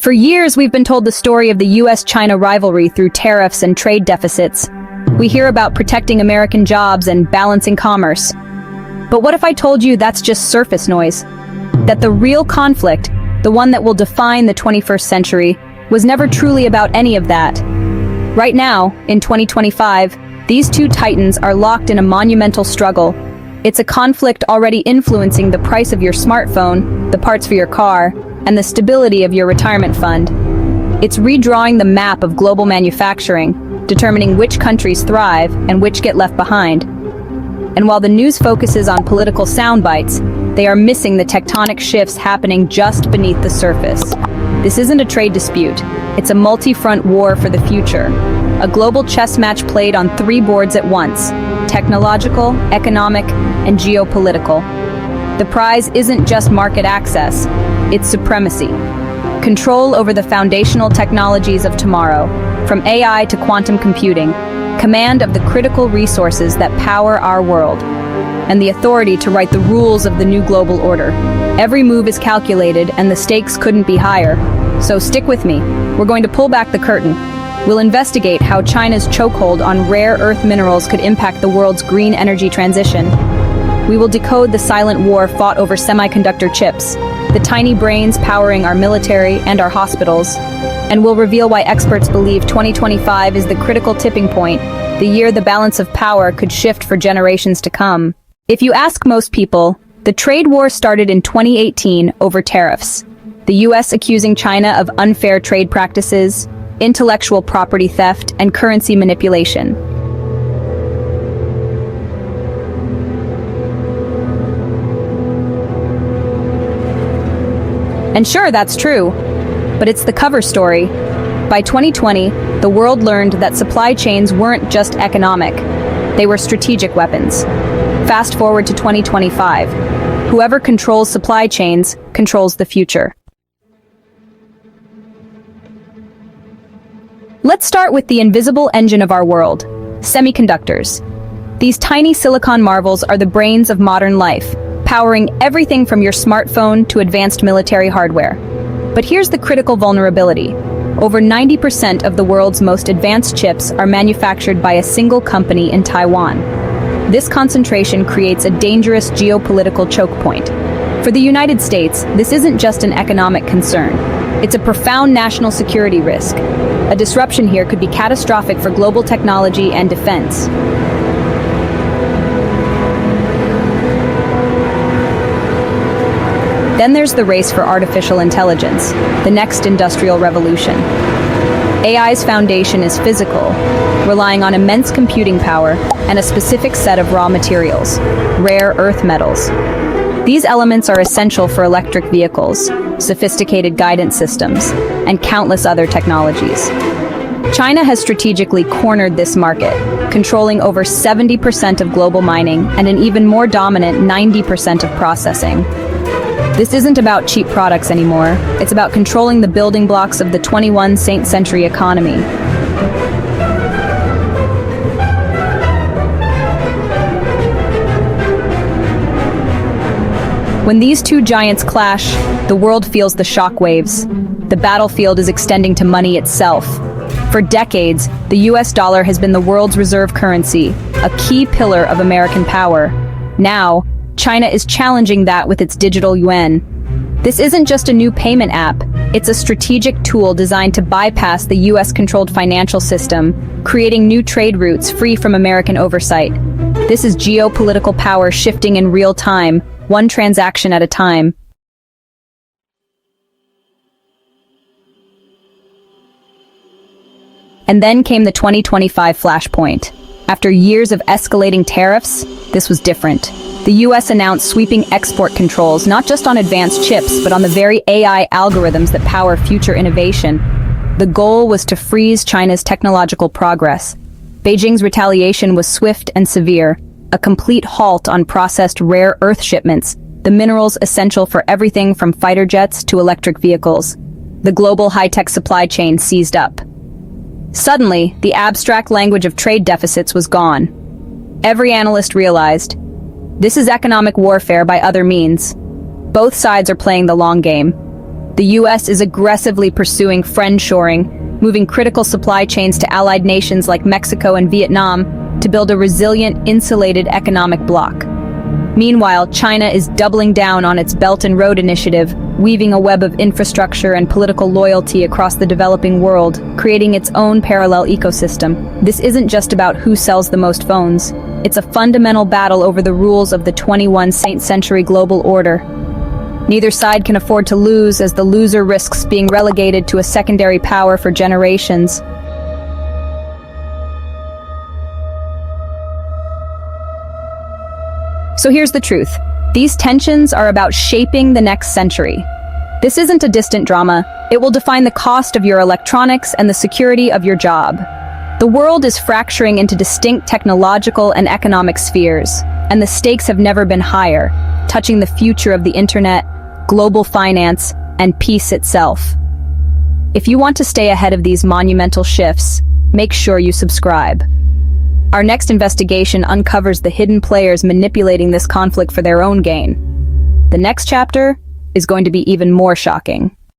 For years, we've been told the story of the US-China rivalry through tariffs and trade deficits. We hear about protecting American jobs and balancing commerce. But what if I told you that's just surface noise? That the real conflict, the one that will define the 21st century, was never truly about any of that. Right now, in 2025, these two titans are locked in a monumental struggle. It's a conflict already influencing the price of your smartphone, the parts for your car, and the stability of your retirement fund. It's redrawing the map of global manufacturing, determining which countries thrive and which get left behind. And while the news focuses on political sound bites, they are missing the tectonic shifts happening just beneath the surface. This isn't a trade dispute, it's a multi-front war for the future. A global chess match played on three boards at once: technological, economic, and geopolitical. The prize isn't just market access, it's supremacy. Control over the foundational technologies of tomorrow, from AI to quantum computing, command of the critical resources that power our world, and the authority to write the rules of the new global order. Every move is calculated, and the stakes couldn't be higher. So stick with me. We're going to pull back the curtain. We'll investigate how China's chokehold on rare earth minerals could impact the world's green energy transition. We will decode the silent war fought over semiconductor chips, the tiny brains powering our military and our hospitals, and we'll reveal why experts believe 2025 is the critical tipping point, the year the balance of power could shift for generations to come. If you ask most people, the trade war started in 2018 over tariffs, the US accusing China of unfair trade practices, intellectual property theft, and currency manipulation. And sure, that's true, but it's the cover story. By 2020, the world learned that supply chains weren't just economic, they were strategic weapons. Fast forward to 2025. Whoever controls supply chains controls the future. Let's start with the invisible engine of our world, semiconductors. These tiny silicon marvels are the brains of modern life, powering everything from your smartphone to advanced military hardware. But here's the critical vulnerability. Over 90% of the world's most advanced chips are manufactured by a single company in Taiwan. This concentration creates a dangerous geopolitical choke point. For the United States, this isn't just an economic concern. It's a profound national security risk. A disruption here could be catastrophic for global technology and defense. Then there's the race for artificial intelligence, the next industrial revolution. AI's foundation is physical, relying on immense computing power and a specific set of raw materials, rare earth metals. These elements are essential for electric vehicles, sophisticated guidance systems, and countless other technologies. China has strategically cornered this market, controlling over 70% of global mining and an even more dominant 90% of processing. This isn't about cheap products anymore. It's about controlling the building blocks of the 21st century economy. When these two giants clash, the world feels the shockwaves. The battlefield is extending to money itself. For decades, the US dollar has been the world's reserve currency, a key pillar of American power. Now, China is challenging that with its digital yuan. This isn't just a new payment app, it's a strategic tool designed to bypass the US-controlled financial system, creating new trade routes free from American oversight. This is geopolitical power shifting in real time, one transaction at a time. And then came the 2025 flashpoint. After years of escalating tariffs, this was different. The US announced sweeping export controls, not just on advanced chips, but on the very AI algorithms that power future innovation. The goal was to freeze China's technological progress. Beijing's retaliation was swift and severe, a complete halt on processed rare earth shipments, the minerals essential for everything from fighter jets to electric vehicles. The global high-tech supply chain seized up. Suddenly, the abstract language of trade deficits was gone. Every analyst realized, this is economic warfare by other means. Both sides are playing the long game. The US is aggressively pursuing friendshoring, moving critical supply chains to allied nations like Mexico and Vietnam to build a resilient, insulated economic bloc. Meanwhile, China is doubling down on its Belt and Road Initiative, weaving a web of infrastructure and political loyalty across the developing world, creating its own parallel ecosystem. This isn't just about who sells the most phones. It's a fundamental battle over the rules of the 21st century global order. Neither side can afford to lose, as the loser risks being relegated to a secondary power for generations. So here's the truth. These tensions are about shaping the next century. This isn't a distant drama. It will define the cost of your electronics and the security of your job. The world is fracturing into distinct technological and economic spheres, and the stakes have never been higher, touching the future of the internet, global finance, and peace itself. If you want to stay ahead of these monumental shifts, make sure you subscribe. Our next investigation uncovers the hidden players manipulating this conflict for their own gain. The next chapter is going to be even more shocking.